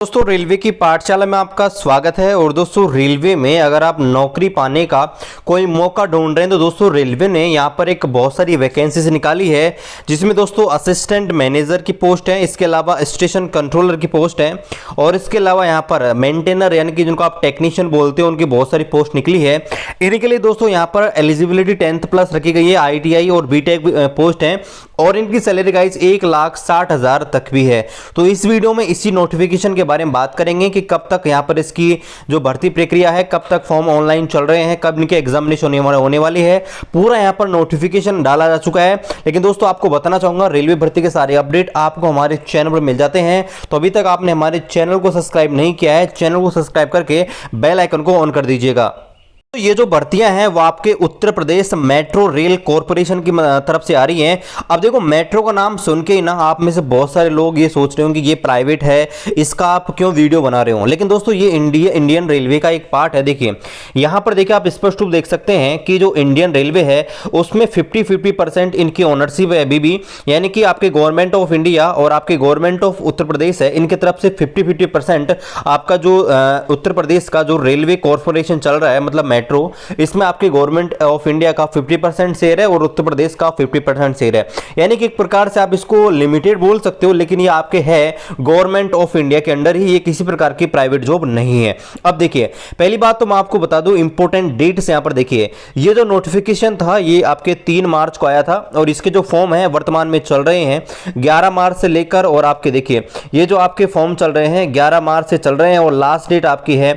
दोस्तों रेलवे की पाठशाला में आपका स्वागत है। और दोस्तों रेलवे में अगर आप नौकरी पाने का कोई मौका ढूंढ रहे हैं तो दोस्तों रेलवे ने यहाँ पर एक बहुत सारी वैकेंसीज निकाली है, जिसमें दोस्तों असिस्टेंट मैनेजर की पोस्ट है, इसके अलावा स्टेशन कंट्रोलर की पोस्ट है और इसके अलावा यहाँ पर मेंटेनर यानी कि जिनको आप टेक्नीशियन बोलते हो उनकी बहुत सारी पोस्ट निकली है। इन्हीं के लिए दोस्तों यहाँ पर एलिजिबिलिटी 10th+ रखी गई है, ITI और BTech पोस्ट है और इनकी सैलरी गाइस 1,60,000 तक भी है। तो इस वीडियो में इसी नोटिफिकेशन के बारे में बात करेंगे कि कब तक यहाँ पर इसकी जो भर्ती प्रक्रिया है, कब तक फॉर्म ऑनलाइन चल रहे हैं, कब इनके एग्जामिनेशन होने वाली है, पूरा यहाँ पर नोटिफिकेशन डाला जा चुका है। लेकिन दोस्तों आपको बताना चाहूंगा रेलवे भर्ती के सारे अपडेट आपको हमारे चैनल पर मिल जाते हैं। तो अभी तक आपने हमारे चैनल को सब्सक्राइब नहीं किया है, चैनल को सब्सक्राइब करके बेल आइकन को ऑन कर दीजिएगा। तो ये जो भर्तियां हैं वो आपके Uttar Pradesh metro rail corporation की तरफ से आ रही हैं। अब देखो मेट्रो का नाम सुन के ही ना आप में से बहुत सारे लोग ये सोच रहे होंगे कि ये प्राइवेट है, इसका आप क्यों वीडियो बना रहे हो। लेकिन दोस्तों ये इंडियन रेलवे का एक पार्ट है। देखिए यहाँ पर देखिए आप स्पष्ट रूप देख सकते हैं कि जो इंडियन रेलवे है उसमें 50-50% इनकी ओनरशिप है अभी भी, यानी कि आपके गवर्नमेंट ऑफ इंडिया और आपके गवर्नमेंट ऑफ उत्तर प्रदेश है, इनकी तरफ से 50-50% आपका जो उत्तर प्रदेश का जो रेलवे कॉरपोरेशन चल रहा है मतलब मेट्रो, इसमें आपके गवर्नमेंट ऑफ इंडिया का 50% शेयर है और उत्तर प्रदेश का 50% शेयर है। यानी कि एक प्रकार से आप इसको लिमिटेड बोल सकते हो, लेकिन ये आपके है गवर्नमेंट ऑफ इंडिया के अंडर ही, ये किसी प्रकार की प्राइवेट जॉब नहीं है। अब देखिए पहली बात तो मैं आपको बता दूं इंपॉर्टेंट डेट्स यहां पर देखिए, ये जो नोटिफिकेशन था ये आपके 3 मार्च को आया था और इसके जो फॉर्म है वर्तमान में चल रहे हैं 11 मार्च से लेकर, और आपके देखिए ये जो आपके फॉर्म चल रहे हैं 11 मार्च से चल रहे हैं और लास्ट डेट आपकी है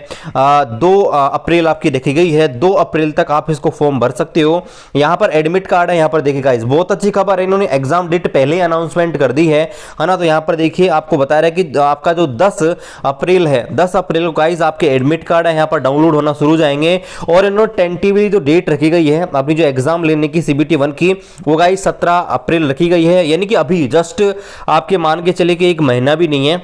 2 अप्रैल आपकी देखी गई है। 2 अप्रैल तक आप इसको फॉर्म भर सकते हो। यहां पर एडमिट कार्ड है, यहां पर देखिए गाइस बहुत अच्छी खबर है, इन्होंने एग्जाम डेट पहले ही अनाउंसमेंट कर दी है ना। तो यहां पर देखिए आपको बता रहा है कि आपका जो 10 अप्रैल है, 10 अप्रैल को गाइस आपके एडमिट कार्ड है यहां पर डाउनलोड होना शुरू हो जाएंगे। और इन्होंने टेंटेटिवली जो डेट रखी गई है अपनी जो एग्जाम लेने की CBT 1 की, वो गाइस 17 अप्रैल रखी गई है, यानी कि अभी जस्ट आपके मान के चले कि 1 महीना भी नहीं है,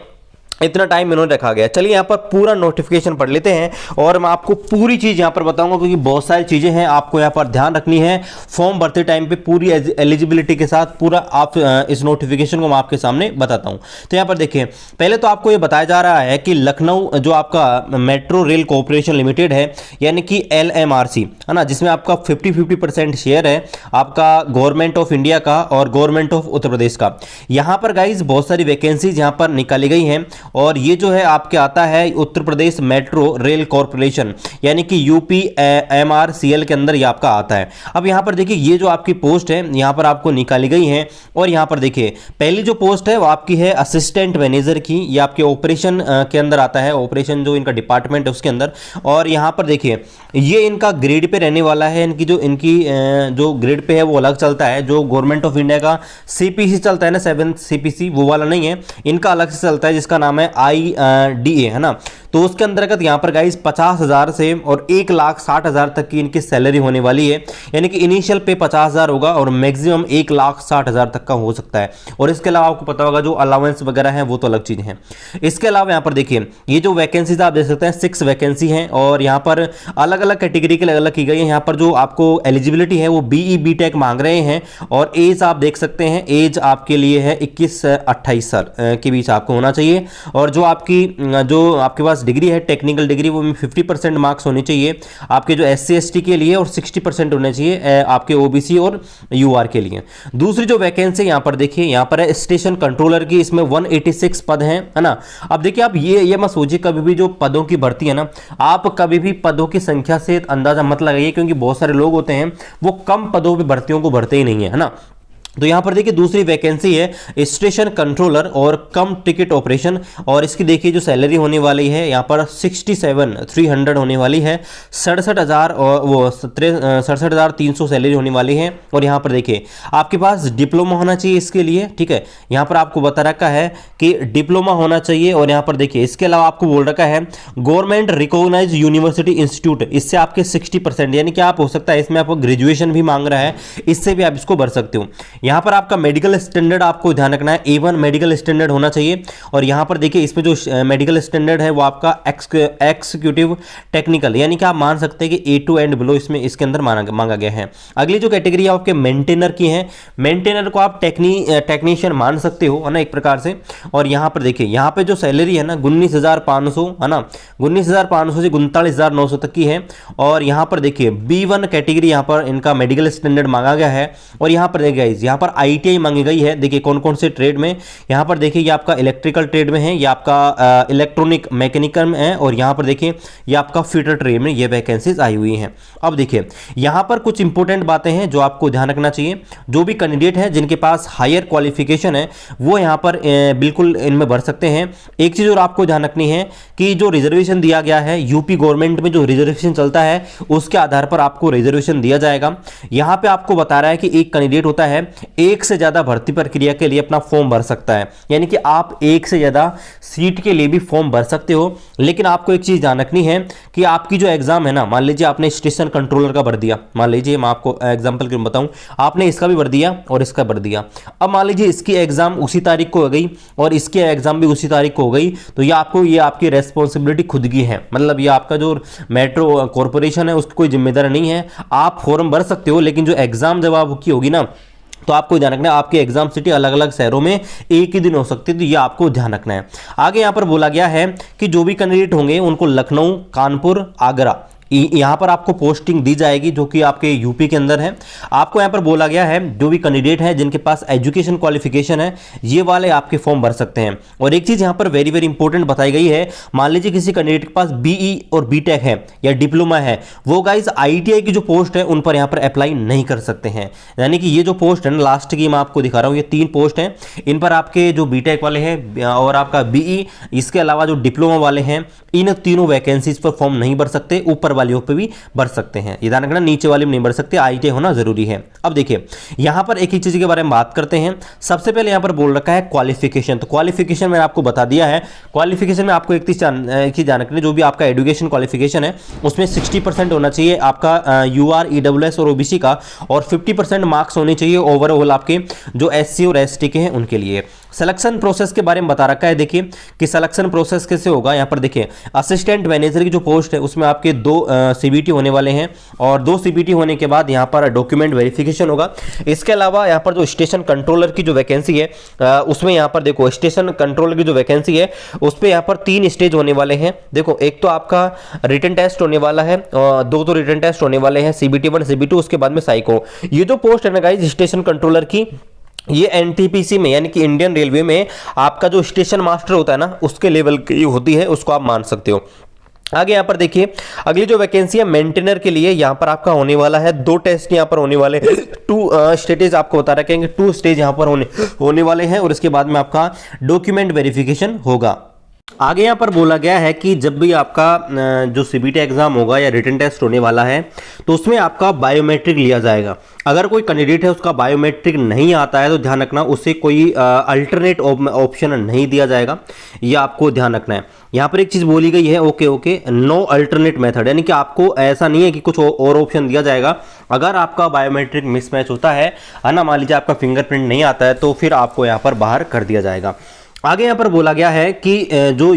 इतना टाइम इन्होंने रखा गया। चलिए यहाँ पर पूरा नोटिफिकेशन पढ़ लेते हैं और मैं आपको पूरी चीज़ यहाँ पर बताऊंगा, क्योंकि बहुत सारी चीज़ें हैं आपको यहाँ पर ध्यान रखनी है। फॉर्म भरते टाइम पे पूरी एलिजिबिलिटी के साथ पूरा आप इस नोटिफिकेशन को मैं आपके सामने बताता हूँ। तो यहाँ पर देखिए पहले तो आपको ये बताया जा रहा है कि लखनऊ जो आपका मेट्रो रेल कॉरपोरेशन लिमिटेड है यानी कि LMRC है ना, जिसमें आपका 50-50% शेयर है आपका गवर्नमेंट ऑफ इंडिया का और गवर्नमेंट ऑफ उत्तर प्रदेश का। यहाँ पर गाइज बहुत सारी वैकेंसीज यहाँ पर निकाली गई हैं और ये जो है आपके आता है Uttar Pradesh metro rail corporation यानी कि UPMRCL के अंदर ये आपका आता है। अब यहाँ पर देखिए ये जो आपकी पोस्ट है यहाँ पर आपको निकाली गई है और यहाँ पर देखिए पहली जो पोस्ट है वो आपकी है असिस्टेंट मैनेजर की, ये आपके ऑपरेशन के अंदर आता है, ऑपरेशन जो इनका डिपार्टमेंट है उसके अंदर। और यहाँ पर देखिए ये इनका ग्रेड पे रहने वाला है, इनकी जो ग्रेड पे है वो अलग चलता है। जो गवर्नमेंट ऑफ इंडिया का CPC चलता है ना 7th CPC, वो वाला नहीं है, इनका अलग से चलता है जिसका नाम है IDA है ना। तो उसके अंतर्गत यहां पर गाइस 50,000 से और 1,60,000 तक की इनकी सैलरी होने वाली है, यानी कि इनिशियल पे 50,000 होगा और मैक्सिमम 1,60,000 तक का हो सकता है। और इसके अलावा आपको पता होगा जो अलाउंस वगैरह है वो तो अलग चीज है। इसके अलावा यहां पर देखिए ये जो वैकेंसीज आप देख सकते हैं 6 वैकेंसी हैं और यहां पर अलग अलग कैटेगरी के अलग अलग की गई है। यहां पर जो आपको एलिजिबिलिटी है वो BE BTech मांग रहे हैं और एज आप देख सकते हैं, एज आपके लिए है 21 से 28 साल के बीच आपको होना चाहिए। और जो आपके पास डिग्री है टेक्निकल डिग्री, वो में 50% मार्क्स होने चाहिए आपके जो SC ST के लिए और 60% होने चाहिए आपके OBC और UR के लिए। दूसरी जो वैकेंसी यहां पर देखिए यहां पर है स्टेशन कंट्रोलर की, इसमें 186 पद हैं है ना। अब देखिए आप ये मत सोचिए कभी भी जो पदों की भर्ती है ना, आप कभी भी पदों की संख्या से अंदाजा मत लगाइए, क्योंकि बहुत सारे लोग होते हैं वो कम पदों पर भर्तियों को भरते ही नहीं है ना। तो यहां पर देखिए दूसरी वैकेंसी है स्टेशन कंट्रोलर और कम टिकट ऑपरेशन, और इसकी देखिए जो सैलरी होने वाली है यहां पर 67,300 होने वाली है, 67,000 और वो 67,300 सैलरी होने वाली है। और यहां पर देखिए आपके पास डिप्लोमा होना चाहिए इसके लिए, ठीक है, यहां पर आपको बता रखा है कि डिप्लोमा होना चाहिए। और यहां पर देखिए इसके अलावा आपको बोल रखा है गवर्नमेंट रिकॉग्नाइज यूनिवर्सिटी इंस्टीट्यूट, इससे आपके 60% यानी कि आप हो सकता है इसमें आपको ग्रेजुएशन भी मांग रहा है, इससे भी आप इसको भर सकते हो। यहाँ पर आपका मेडिकल स्टैंडर्ड आपको ध्यान रखना है, A1 मेडिकल स्टैंडर्ड होना चाहिए। और यहाँ पर देखिए इसमें जो मेडिकल स्टैंडर्ड है वो आपका एक्सिक्यूटिव टेक्निकल, यानी कि आप मान सकते हैं कि A2 एंड बिलो इसमें इसके अंदर मांगा गया है। अगली जो कैटेगरी आपके मेंटेनर की है, मेंटेनर को आप टेक्नीशियन मान सकते हो, है ना, एक प्रकार से। और यहाँ पर देखिए यहाँ पे जो सैलरी है ना 19,500, है ना, 19,500 से 39,900 तक की है। और यहाँ पर देखिए B1 कैटेगरी यहाँ पर इनका मेडिकल स्टैंडर्ड मांगा गया है। और यहाँ पर देखिए यहाँ पर ITI मांगी गई है। देखिए कौन कौन से ट्रेड में, यहाँ पर देखिए ये आपका इलेक्ट्रिकल ट्रेड में है, ये आपका इलेक्ट्रॉनिक मैकेनिकल में है, और यहाँ पर देखिए ये आपका फिटर ट्रेड में ये वैकेंसीज आई हुई हैं। अब देखिए यहाँ पर कुछ इंपॉर्टेंट बातें हैं जो आपको ध्यान रखना चाहिए। जो भी कैंडिडेट है जिनके पास हायर क्वालिफिकेशन है वो यहाँ पर बिल्कुल इनमें भर सकते हैं। एक चीज़ और आपको ध्यान रखनी है कि जो रिजर्वेशन दिया गया है यूपी गवर्नमेंट में, जो रिजर्वेशन चलता है उसके आधार पर आपको रिजर्वेशन दिया जाएगा। यहाँ पे आपको बता रहा है कि एक कैंडिडेट होता है एक से ज़्यादा भर्ती प्रक्रिया के लिए अपना फॉर्म भर सकता है, यानी कि आप एक से ज़्यादा सीट के लिए भी फॉर्म भर सकते हो। लेकिन आपको एक चीज़ ध्यान रखनी है कि आपकी जो एग्जाम है ना, मान लीजिए आपने स्टेशन कंट्रोलर का भर दिया, मान लीजिए मैं आपको एग्जाम्पल क्यों बताऊं, आपने इसका भी भर दिया और इसका भर दिया। अब मान लीजिए इसकी एग्जाम उसी तारीख को हो गई और इसकी एग्जाम भी उसी तारीख को हो गई, तो ये आपकी रेस्पॉन्सिबिलिटी खुद की है। मतलब ये आपका जो मेट्रो कॉरपोरेशन है उसकी कोई जिम्मेदारी नहीं है। आप फॉर्म भर सकते हो, लेकिन जो एग्जाम जब आपकी होगी ना तो आपको ध्यान रखना है आपकी एग्जाम सिटी अलग अलग शहरों में एक ही दिन हो सकती है, तो ये आपको ध्यान रखना है। आगे यहाँ पर बोला गया है कि जो भी कैंडिडेट होंगे उनको लखनऊ, कानपुर, आगरा यहाँ पर आपको पोस्टिंग दी जाएगी, जो कि आपके यूपी के अंदर है। आपको यहाँ पर बोला गया है जो भी कैंडिडेट है जिनके पास एजुकेशन क्वालिफिकेशन है ये वाले आपके फॉर्म भर सकते हैं। और एक चीज़ यहाँ पर वेरी वेरी इंपॉर्टेंट बताई गई है, मान लीजिए किसी कैंडिडेट के पास BE और BTech है या डिप्लोमा है, वो गाइज ITI की जो पोस्ट है उन पर यहाँ पर अप्लाई नहीं कर सकते हैं। यानी कि ये जो पोस्ट है ना, लास्ट की मैं आपको दिखा रहा हूँ, ये 3 पोस्ट हैं, इन पर आपके जो BTech वाले हैं और आपका BE, इसके अलावा जो डिप्लोमा वाले हैं, इन तीनों वैकेंसीज पर फॉर्म नहीं भर सकते। ऊपर वालियों पे भी भर सकते हैं, ये ध्यान रखना, नीचे वाले में नहीं भर सकते, ITI होना जरूरी है। अब देखिए यहां पर एक ही चीज के बारे में बात करते हैं। सबसे पहले यहां पर बोल रखा है क्वालिफिकेशन, तो क्वालिफिकेशन मैंने आपको बता दिया है। क्वालिफिकेशन में आपको एक चीज ध्यान रखनी है, जो भी आपका एजुकेशन क्वालिफिकेशन है उसमें 60% होना चाहिए आपका UR, EWS और OBC का, और 50% मार्क्स होने चाहिए ओवरऑल आपके जो SC और ST के हैं उनके लिए। सिलेक्शन प्रोसेस के बारे में बता रखा है, देखिए कि सिलेक्शन प्रोसेस कैसे होगा। यहाँ पर देखिए असिस्टेंट मैनेजर की जो पोस्ट है उसमें आपके 2 CBT होने वाले हैं, और 2 CBT होने के बाद यहाँ पर डॉक्यूमेंट वेरिफिकेशन होगा। इसके अलावा यहाँ पर जो स्टेशन कंट्रोलर की जो वैकेंसी है उसमें यहाँ पर देखो स्टेशन कंट्रोलर की जो वैकेंसी है उस पर यहाँ पर 3 स्टेज होने वाले हैं। देखो एक तो आपका रिटन टेस्ट होने वाला है, 2 तो रिटन टेस्ट होने वाले हैं, CBT 1 CBT 2, उसके बाद में साइको। ये जो पोस्ट है ना गाइस स्टेशन कंट्रोलर की, ये NTPC में यानी कि इंडियन रेलवे में आपका जो स्टेशन मास्टर होता है ना उसके लेवल की होती है, उसको आप मान सकते हो। आगे यहाँ पर देखिए अगली जो वैकेंसी है मेंटेनर के लिए, यहाँ पर आपका होने वाला है 2 टेस्ट यहाँ पर होने वाले, 2 स्टेजेस आपको बता रखेंगे, 2 स्टेज यहाँ पर होने वाले हैं, और इसके बाद में आपका डॉक्यूमेंट वेरिफिकेशन होगा। आगे यहाँ पर बोला गया है कि जब भी आपका जो CBT एग्जाम होगा या रिटन टेस्ट होने वाला है तो उसमें आपका बायोमेट्रिक लिया जाएगा। अगर कोई कैंडिडेट है उसका बायोमेट्रिक नहीं आता है तो ध्यान रखना उसे कोई अल्टरनेट ऑप्शन नहीं दिया जाएगा, ये आपको ध्यान रखना है। यहाँ पर एक चीज़ बोली गई है, ओके नो अल्टरनेट मेथड, यानी कि आपको ऐसा नहीं है कि कुछ और ऑप्शन दिया जाएगा। अगर आपका बायोमेट्रिक मिसमैच होता है ना, मान लीजिए आपका फिंगरप्रिंट नहीं आता है, तो फिर आपको यहाँ पर बाहर कर दिया जाएगा। आगे यहाँ पर बोला गया है कि जो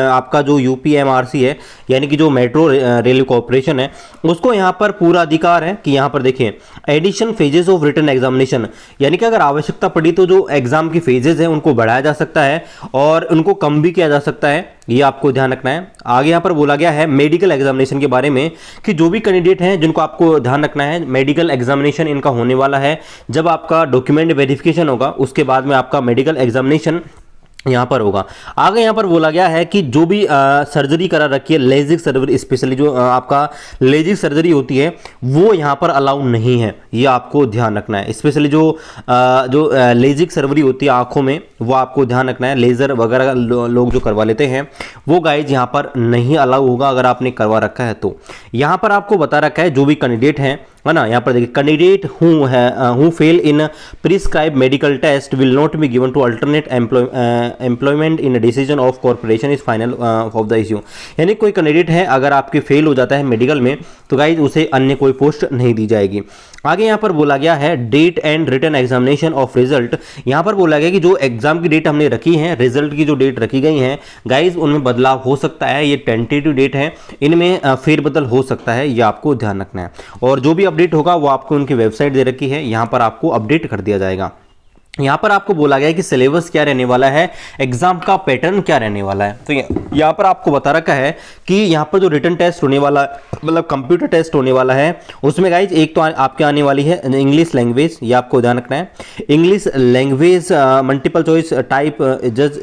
आपका जो UPMRC है यानी कि जो मेट्रो रेल कॉर्पोरेशन है उसको यहाँ पर पूरा अधिकार है कि यहाँ पर देखिए addition phases of written examination, यानी कि अगर आवश्यकता पड़ी तो जो एग्जाम की फेजेस हैं उनको बढ़ाया जा सकता है और उनको कम भी किया जा सकता है, ये आपको ध्यान रखना है। आगे यहाँ पर बोला गया है मेडिकल एग्जामिनेशन के बारे में कि जो भी कैंडिडेट हैं जिनको आपको ध्यान रखना है, मेडिकल एग्जामिनेशन इनका होने वाला है जब आपका डॉक्यूमेंट वेरिफिकेशन होगा, उसके बाद में आपका मेडिकल एग्जामिनेशन यहाँ पर होगा। आगे यहाँ पर बोला गया है कि जो भी सर्जरी करा रखी है, लेजिक सर्जरी, स्पेशली जो आपका लेजिक सर्जरी होती है वो यहाँ पर अलाउ नहीं है, ये आपको ध्यान रखना है। स्पेशली जो लेजिक सर्जरी होती है आंखों में, वो आपको ध्यान रखना है। लेज़र वगैरह लोग जो करवा लेते हैं वो गाइज यहाँ पर नहीं अलाउ होगा अगर आपने करवा रखा है तो। यहाँ पर आपको बता रखा है जो भी कैंडिडेट हैं है ना। यहाँ पर देखिए candidate who fail in prescribe medical test will not be given to alternate employment in decision of corporation is final of the issue. यानी कोई कैंडिडेट है अगर आपके फेल हो जाता है मेडिकल में तो गाइज उसे अन्य कोई पोस्ट नहीं दी जाएगी। आगे यहाँ पर बोला गया है date and written examination of result. यहाँ पर बोला गया कि जो एग्जाम की डेट हमने रखी है, रिजल्ट की जो डेट रखी गई है गाइज, उनमें बदलाव हो सकता है। ये टेंटेटिव डेट है, इनमें फेरबदल हो सकता है, ये आपको ध्यान रखना है। और जो भी अपडेट होगा वो आपको उनकी वेबसाइट दे रखी है, यहाँ पर आपको अपडेट कर दिया जाएगा। यहाँ पर आपको बोला गया है कि सिलेबस क्या रहने वाला है, एग्जाम का पैटर्न क्या रहने वाला है। तो यहाँ पर आपको बता रखा है कि यहाँ पर जो रिटन टेस्ट होने वाला, मतलब कंप्यूटर टेस्ट होने वाला है, उसमें गाइज एक तो आपके आने वाली है इंग्लिश लैंग्वेज, ये आपको ध्यान रखना है। English language multiple choice type जज,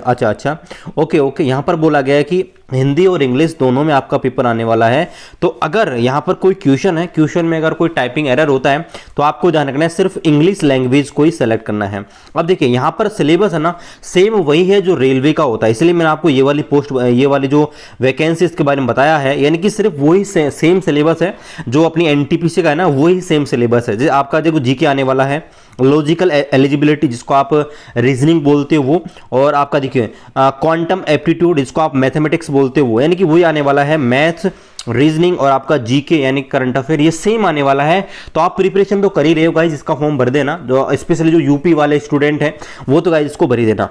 अच्छा ओके। यहाँ पर बोला गया है कि हिंदी और इंग्लिश दोनों में आपका पेपर आने वाला है। तो अगर यहाँ पर कोई क्वेश्चन है, क्वेश्चन में अगर कोई टाइपिंग एरर होता है तो आपको ध्यान रखना है सिर्फ इंग्लिश लैंग्वेज को ही सेलेक्ट करना है। अब देखिए यहाँ पर सिलेबस है ना, सेम वही है जो रेलवे का होता है, इसलिए मैंने आपको ये वाली पोस्ट, ये वाली जो वैकेंसी के बारे में बताया है, यानी कि सिर्फ वही सेम सिलेबस है जो अपनी एनटीपीसी का है ना, वही सेम सिलेबस है। जैसे आपका देखो जीके आने वाला है, लॉजिकल एलिजिबिलिटी जिसको आप रीजनिंग बोलते हो वो, और आपका देखिए क्वांटम एप्टीट्यूड जिसको आप मैथमेटिक्स बोलते हो, यानी कि वही आने वाला है। मैथ्स, रीजनिंग और आपका जीके यानी करंट अफेयर, ये सेम आने वाला है। तो आप प्रिपरेशन तो कर ही रहे हो गाइस, इसका फॉर्म भर देना। जो स्पेशली जो यूपी वाले स्टूडेंट हैं वो तो गाइस इसको भर ही देना।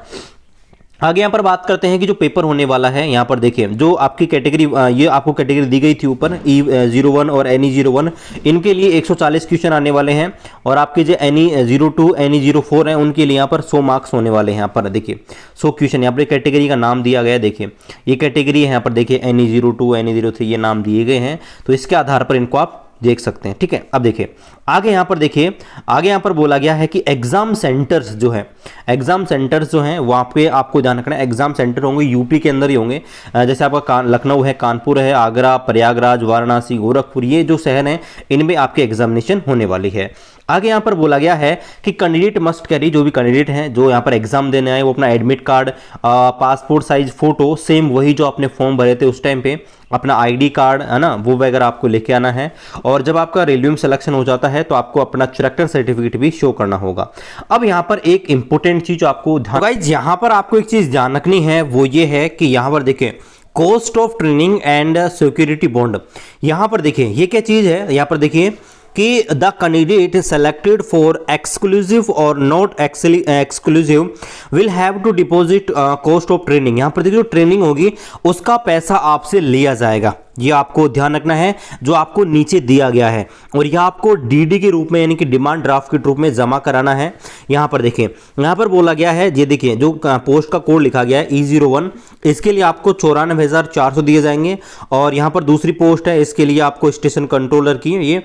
आगे यहाँ पर बात करते हैं कि जो पेपर होने वाला है, यहाँ पर देखिए जो आपकी कैटेगरी, ये आपको कैटेगरी दी गई थी ऊपर E01 और NE01, इनके लिए 140 क्वेश्चन आने वाले हैं। और आपके जो NE02 NE04 हैं उनके लिए यहाँ पर 100 मार्क्स होने वाले हैं। यहाँ पर देखिए 100 क्वेश्चन, यहाँ पर कैटेगरी का नाम दिया गया है। देखिए ये कैटेगरी है, यहाँ पर देखिए NE02 NE03 ये नाम दिए गए हैं, तो इसके आधार पर इनको आप देख सकते हैं, ठीक है। अब देखिए आगे यहाँ पर देखिए, आगे यहाँ पर बोला गया है कि एग्जाम सेंटर्स जो है, एग्जाम सेंटर्स जो हैं वहाँ पे आपको ध्यान रखना है। एग्जाम सेंटर होंगे यूपी के अंदर ही होंगे, जैसे आपका लखनऊ है, कानपुर है, आगरा, प्रयागराज, वाराणसी, गोरखपुर, ये जो शहर हैं इनमें आपके एग्जामिनेशन होने वाली है। आगे यहाँ पर बोला गया है कि कैंडिडेट मस्ट कैरी, जो भी कैंडिडेट हैं जो यहाँ पर एग्जाम देने आए वो अपना admit card, passport size photo, same वही जो आपने फॉर्म भरे थे उस टाइम पे, अपना आईडी कार्ड है ना, वो वगैरह आपको लेके आना है। और जब आपका रेलवे में सिलेक्शन हो जाता है तो आपको अपना कैरेक्टर सर्टिफिकेट भी शो करना होगा। अब यहाँ पर एक इंपॉर्टेंट चीज आपको गाइस, यहाँ पर आपको एक चीज ध्यान रखनी है, वो ये है कि यहाँ पर देखिए cost of training and security bond. यहाँ पर देखिए ये क्या चीज है, यहाँ पर देखिए कि the candidate selected for exclusive और not exclusive will have to deposit cost of training. यहाँ पर देखिए जो ट्रेनिंग होगी उसका पैसा आपसे लिया जाएगा, ये आपको ध्यान रखना है, जो आपको नीचे दिया गया है। और यह आपको डीडी के रूप में यानी कि डिमांड ड्राफ्ट के रूप में जमा कराना है। यहाँ पर देखिए, यहाँ पर बोला गया है, ये देखिए जो पोस्ट का कोड लिखा गया है E01, इसके लिए आपको 94,400 दिए जाएंगे। और यहाँ पर दूसरी पोस्ट है, इसके लिए आपको स्टेशन कंट्रोलर की, ये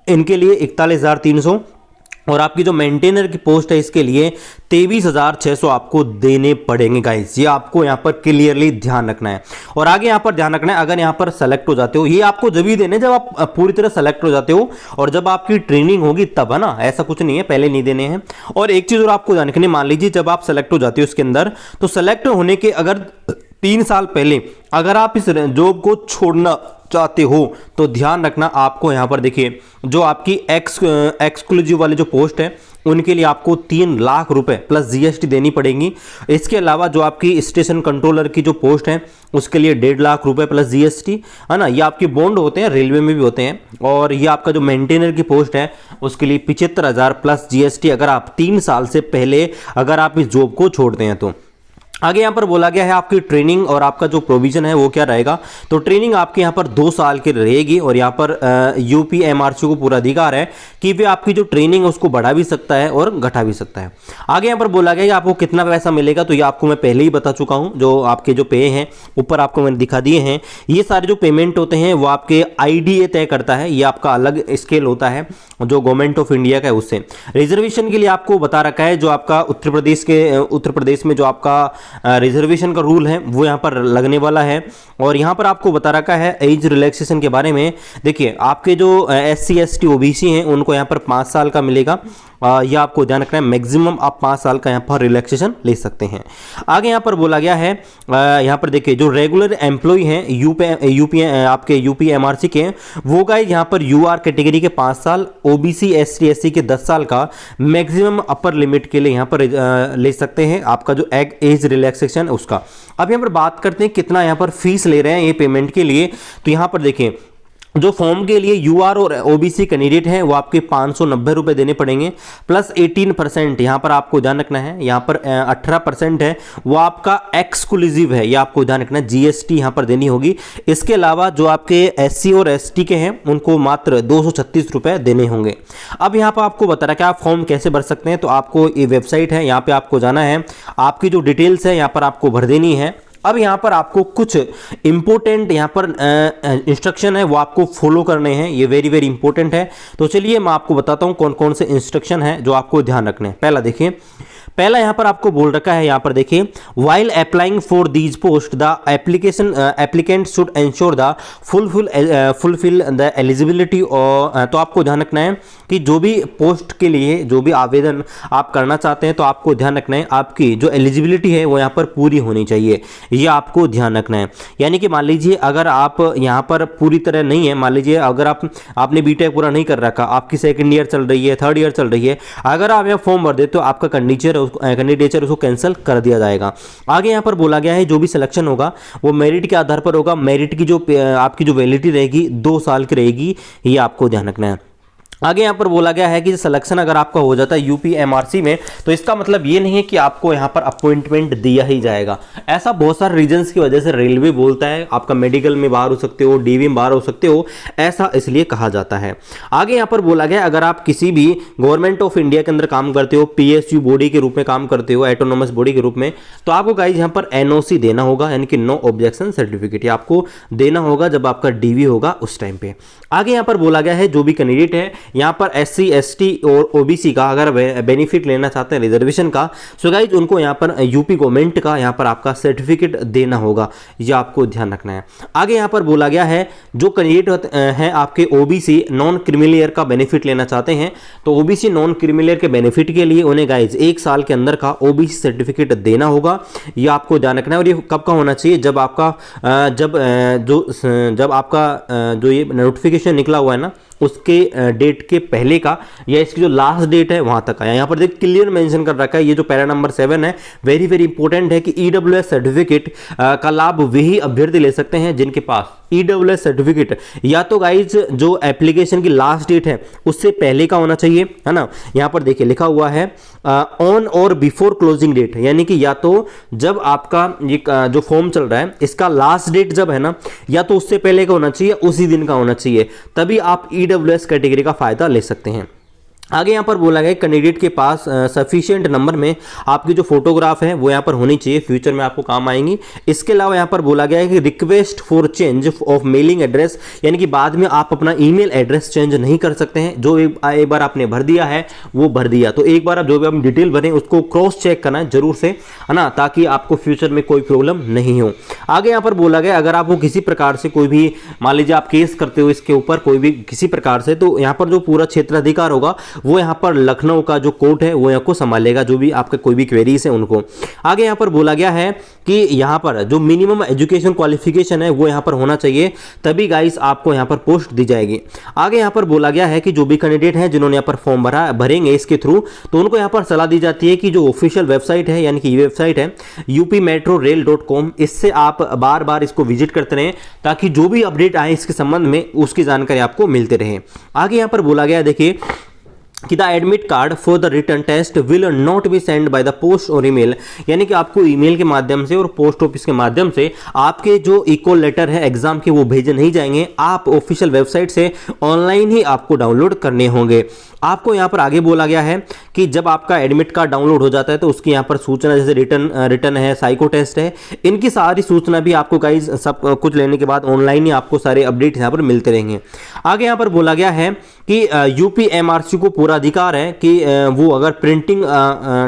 इनके लिए 41,300। और आपकी जो मेंटेनर की पोस्ट है इसके लिए 23,600 आपको देने पड़ेंगे गाइस, ये आपको यहाँ पर क्लियरली ध्यान रखना है। और आगे यहाँ पर ध्यान रखना है, अगर यहाँ पर सेलेक्ट हो जाते हो, ये आपको जब ही देने जब आप पूरी तरह सेलेक्ट हो जाते हो और जब आपकी ट्रेनिंग होगी तब, है ना, ऐसा कुछ नहीं है, पहले नहीं देने हैं। और एक चीज और आपको ध्यान रखनी, मान लीजिए जब आप सेलेक्ट हो जाते हो इसके अंदर, तो सेलेक्ट होने के अगर 3 साल पहले अगर आप इस जॉब को छोड़ना चाहते हो तो ध्यान रखना, आपको यहाँ पर देखिए जो आपकी एक्सक्लूसिव वाली जो पोस्ट है उनके लिए आपको 3 लाख रुपए प्लस GST देनी पड़ेगी। इसके अलावा जो आपकी स्टेशन कंट्रोलर की जो पोस्ट है उसके लिए 1.5 लाख रुपए प्लस GST, है ना, ये आपके बॉन्ड होते हैं, रेलवे में भी होते हैं। और ये आपका जो मेंटेनर की पोस्ट है उसके लिए 75,000 प्लस GST, अगर आप 3 साल से पहले अगर आप इस जॉब को छोड़ते हैं तो। आगे यहाँ पर बोला गया है आपकी ट्रेनिंग और आपका जो प्रोविजन है वो क्या रहेगा, तो ट्रेनिंग आपके यहाँ पर 2 साल की रहेगी। और यहाँ पर यूपी MRC को पूरा अधिकार है कि वे आपकी जो ट्रेनिंग है उसको बढ़ा भी सकता है और घटा भी सकता है। आगे यहाँ पर बोला गया है आपको कितना पैसा मिलेगा, तो ये आपको मैं पहले ही बता चुका हूँ, जो आपके जो पे हैं ऊपर आपको मैंने दिखा दिए हैं। ये सारे जो पेमेंट होते हैं वो आपके IDA तय करता है, ये आपका अलग स्केल होता है जो गवर्नमेंट ऑफ इंडिया का है उससे। रिजर्वेशन के लिए आपको बता रखा है, जो आपका उत्तर प्रदेश में जो आपका रिजर्वेशन का रूल है वो यहाँ पर लगने वाला है। और यहाँ पर आपको बता रखा है एज रिलैक्सेशन के बारे में। देखिए आपके जो SC ST OBC हैं उनको यहाँ पर 5 साल का मिलेगा। यह आपको ध्यान रखना है। मैक्सिमम आप 5 साल का यहाँ पर रिलैक्सेशन ले सकते हैं। आगे यहाँ पर बोला गया है, यहाँ पर देखिए जो रेगुलर एम्प्लॉय हैं आपके यूपीएमआरसी के, वो गाइस यहाँ पर यूआर कैटेगरी के 5 साल, ओबीसी एसटी एससी के 10 साल का मैक्सिमम अपर लिमिट के लिए यहाँ पर ले सकते हैं आपका जो एज रिलैक्सेशन उसका। अब यहाँ पर बात करते हैं कितना यहाँ पर फीस ले रहे हैं ये पेमेंट के लिए। तो यहाँ पर देखिए जो फॉर्म के लिए यूआर और ओबीसी कैंडिडेट हैं वो आपके 590 रुपये देने पड़ेंगे, प्लस 18% यहाँ पर आपको ध्यान रखना है। यहाँ पर 18% है वो आपका एक्सक्लूसिव है, ये आपको ध्यान रखना है, जीएसटी यहाँ पर देनी होगी। इसके अलावा जो आपके एससी और एसटी के हैं उनको मात्र 236 रुपये देने होंगे। अब यहाँ पर आपको बता रहा है कि आप फॉर्म कैसे भर सकते हैं। तो आपको ये वेबसाइट है, यहाँ पर आपको जाना है, आपकी जो डिटेल्स है यहाँ पर आपको भर देनी है। अब यहाँ पर आपको कुछ इंपॉर्टेंट यहाँ पर इंस्ट्रक्शन है वो आपको फॉलो करने हैं, ये वेरी वेरी इंपॉर्टेंट है। तो चलिए मैं आपको बताता हूँ कौन कौन से इंस्ट्रक्शन है जो आपको ध्यान रखने हैं। पहला देखिए, पहला यहाँ पर आपको बोल रखा है, यहाँ पर देखिए, while applying for these post the applicant should ensure the fulfil the eligibility. और तो आपको ध्यान रखना है कि जो भी पोस्ट के लिए जो भी आवेदन आप करना चाहते हैं तो आपको ध्यान रखना है आपकी जो एलिजिबिलिटी है वो यहाँ पर पूरी होनी चाहिए, ये आपको ध्यान रखना है। यानी कि मान लीजिए अगर आप यहाँ पर पूरी तरह नहीं है, मान लीजिए अगर आपने बीटेक पूरा नहीं कर रखा, आपकी सेकंड ईयर चल रही है, थर्ड ईयर चल रही है, अगर आप यहाँ फॉर्म भर देते तो आपका कैंडिडेचर उसको कैंसिल कर दिया जाएगा। आगे यहाँ पर बोला गया है जो भी सिलेक्शन होगा वो मेरिट के आधार पर होगा। मेरिट की जो आपकी जो वैलिडिटी रहेगी 2 साल की रहेगी, ये आपको ध्यान रखना है। आगे यहाँ पर बोला गया है कि सिलेक्शन अगर आपका हो जाता है यूपीएमआरसी में तो इसका मतलब ये नहीं है कि आपको यहाँ पर अपॉइंटमेंट दिया ही जाएगा। ऐसा बहुत सारे रीजंस की वजह से रेलवे बोलता है आपका मेडिकल में बाहर हो सकते हो, डीवी में बाहर हो सकते हो, ऐसा इसलिए कहा जाता है। आगे यहाँ पर बोला गया अगर आप किसी भी गवर्नमेंट ऑफ इंडिया के अंदर काम करते हो, पीएसयू बॉडी के रूप में काम करते हो, ऑटोनोमस बॉडी के रूप में, तो आपको गाइस यहाँ पर एनओसी देना होगा, यानी कि नो ऑब्जेक्शन सर्टिफिकेट आपको देना होगा जब आपका डीवी होगा उस टाइम पे। आगे यहाँ पर बोला गया है जो भी कैंडिडेट है यहाँ पर एससी एसटी और ओबीसी का अगर बेनिफिट लेना चाहते हैं रिजर्वेशन का, सो गाइज उनको यहाँ पर यूपी गवर्नमेंट का यहाँ पर आपका सर्टिफिकेट देना होगा, ये आपको ध्यान रखना है। आगे यहाँ पर बोला गया है जो कैंडिडेट हैं आपके ओबीसी नॉन क्रिमिलियर का बेनिफिट लेना चाहते हैं तो ओबीसी नॉन क्रिमिलियर के बेनिफिट के लिए उन्हें गाइज 1 साल के अंदर का ओबीसी सर्टिफिकेट देना होगा, ये आपको ध्यान रखना है। और ये कब का होना चाहिए, जब आपका जो ये नोटिफिकेशन निकला हुआ है ना उसके डेट के पहले का या इसकी जो लास्ट डेट है वहां तक आया। यहाँ पर देख क्लियर मेंशन कर रखा है, ये जो पैरा नंबर 7 है वेरी वेरी इंपॉर्टेंट है कि ईडब्ल्यूएस सर्टिफिकेट का लाभ वही अभ्यर्थी ले सकते हैं जिनके पास ईडब्ल्यूएस सर्टिफिकेट या तो गाइज जो एप्लीकेशन की लास्ट डेट है उससे पहले का होना चाहिए, है ना। यहाँ पर देखिए लिखा हुआ है ऑन और बिफोर क्लोजिंग डेट, यानी कि या तो जब आपका ये जो फॉर्म चल रहा है इसका लास्ट डेट जब है ना, या तो उससे पहले का होना चाहिए, उसी दिन का होना चाहिए, तभी आप ईडब्ल्यूएस कैटेगरी का फायदा ले सकते हैं। आगे यहाँ पर बोला गया कैंडिडेट के पास सफिशिएंट नंबर में आपकी जो फोटोग्राफ है वो यहाँ पर होनी चाहिए, फ्यूचर में आपको काम आएंगी। इसके अलावा यहाँ पर बोला गया है कि request for change of mailing address, यानी कि बाद में आप अपना ईमेल एड्रेस चेंज नहीं कर सकते हैं। जो एक बार आपने भर दिया है वो भर दिया, तो एक बार आप जो भी आप डिटेल भरें उसको क्रॉस चेक करना है जरूर से, है ना, ताकि आपको फ्यूचर में कोई प्रॉब्लम नहीं हो। आगे यहाँ पर बोला गया अगर आपको किसी प्रकार से कोई भी मान लीजिए आप केस करते हो इसके ऊपर कोई भी किसी प्रकार से, तो यहाँ पर जो पूरा क्षेत्राधिकार होगा वो यहाँ पर लखनऊ का जो कोर्ट है वो यहाँ को संभालेगा, जो भी आपके कोई भी क्वेरीज है उनको। आगे यहाँ पर बोला गया है कि यहाँ पर जो मिनिमम एजुकेशन क्वालिफिकेशन है वो यहाँ पर होना चाहिए, तभी गाइस आपको यहाँ पर पोस्ट दी जाएगी। आगे यहाँ पर बोला गया है कि जो भी कैंडिडेट हैं जिन्होंने यहाँ पर फॉर्म भरेंगे इसके थ्रू, तो उनको यहाँ पर सलाह दी जाती है कि जो ऑफिशियल वेबसाइट है यानी कि ये वेबसाइट है upmetrorail.com, इससे आप बार बार इसको विजिट करते रहें ताकि जो भी अपडेट आए इसके संबंध में उसकी जानकारी आपको मिलते रहे। आगे यहाँ पर बोला गया देखिए कि the admit card for the return test will not be send by the post or email, यानी कि आपको ईमेल के माध्यम से और पोस्ट ऑफिस के माध्यम से आपके जो इको लेटर है एग्जाम के वो भेजे नहीं जाएंगे, आप ऑफिशियल वेबसाइट से ऑनलाइन ही आपको डाउनलोड करने होंगे। आपको यहाँ पर आगे बोला गया है कि जब आपका एडमिट कार्ड डाउनलोड हो जाता है तो उसकी यहाँ पर सूचना जैसे रिटर्न है, साइको टेस्ट है, इनकी सारी सूचना भी आपको गाइस सब कुछ लेने के बाद ऑनलाइन ही आपको सारे अपडेट यहाँ पर मिलते रहेंगे। आगे यहाँ पर बोला गया है कि यूपीएमआरसी को पूरा अधिकार है कि वो अगर प्रिंटिंग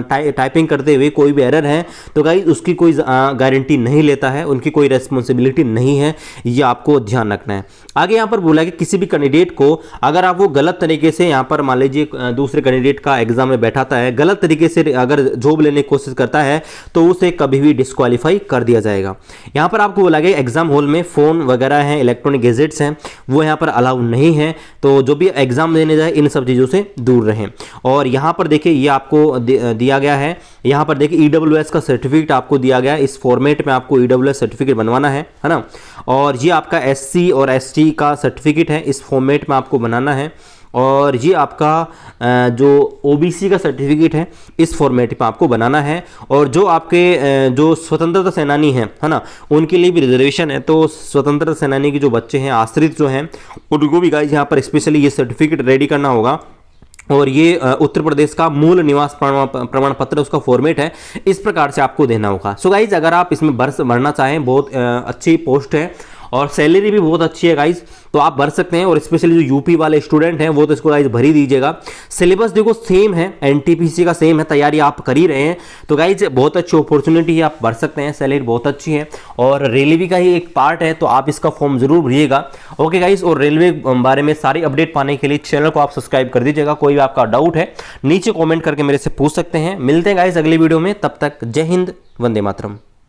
टाइपिंग करते हुए कोई भी एरर है तो गाइज उसकी कोई गारंटी नहीं लेता है, उनकी कोई रेस्पॉन्सिबिलिटी नहीं है, ये आपको ध्यान रखना है। आगे यहाँ पर बोला कि किसी भी कैंडिडेट को अगर आप वो गलत तरीके से यहाँ पर मान लीजिए दूसरे कैंडिडेट का एग्जाम में बैठाता है, गलत तरीके से अगर जॉब लेने की कोशिश करता है तो उसे कभी भी डिस्क्वालीफाई कर दिया जाएगा। यहाँ पर आपको बोला गया एग्जाम हॉल में फोन वगैरह हैं, इलेक्ट्रॉनिक गैजेट्स हैं, वो यहाँ पर अलाउ नहीं है, तो जो भी एग्जाम देने जाए इन सब चीज़ों से दूर रहें। और यहाँ पर देखिए ये आपको दिया गया है, यहाँ पर देखिए EWS का सर्टिफिकेट आपको दिया गया है, इस फॉर्मेट में आपको EWS सर्टिफिकेट बनवाना है ना। और ये आपका SC और ST का सर्टिफिकेट है, इस फॉर्मेट में आपको बनाना है। और ये आपका जो OBC का सर्टिफिकेट है इस फॉर्मेट पे आपको बनाना है। और जो आपके जो स्वतंत्रता सेनानी हैं है ना, उनके लिए भी रिजर्वेशन है, तो स्वतंत्रता सेनानी के जो बच्चे हैं, आश्रित जो हैं, उनको भी गाइस यहाँ पर स्पेशली ये सर्टिफिकेट रेडी करना होगा। और ये उत्तर प्रदेश का मूल निवास प्रमाण पत्र उसका फॉर्मेट है, इस प्रकार से आपको देना होगा। सो गाइज अगर आप इसमें भरना चाहें, बहुत अच्छी पोस्ट है और सैलरी भी बहुत अच्छी है गाइज, तो आप भर सकते हैं। और स्पेशली जो यूपी वाले स्टूडेंट हैं वो तो इसको गाइज भर ही दीजिएगा। सिलेबस देखो सेम है, NTPC का सेम है, तैयारी आप कर ही रहे हैं तो गाइज बहुत अच्छी अपॉर्चुनिटी है, आप भर सकते हैं, सैलरी बहुत अच्छी है और रेलवे का ही एक पार्ट है, तो आप इसका फॉर्म जरूर भरिएगा। ओके गाइज, और रेलवे बारे में सारी अपडेट पाने के लिए चैनल को आप सब्सक्राइब कर दीजिएगा। कोई भी आपका डाउट है नीचे कॉमेंट करके मेरे से पूछ सकते हैं। मिलते हैं गाइज अगली वीडियो में, तब तक जय हिंद, वंदे मातरम।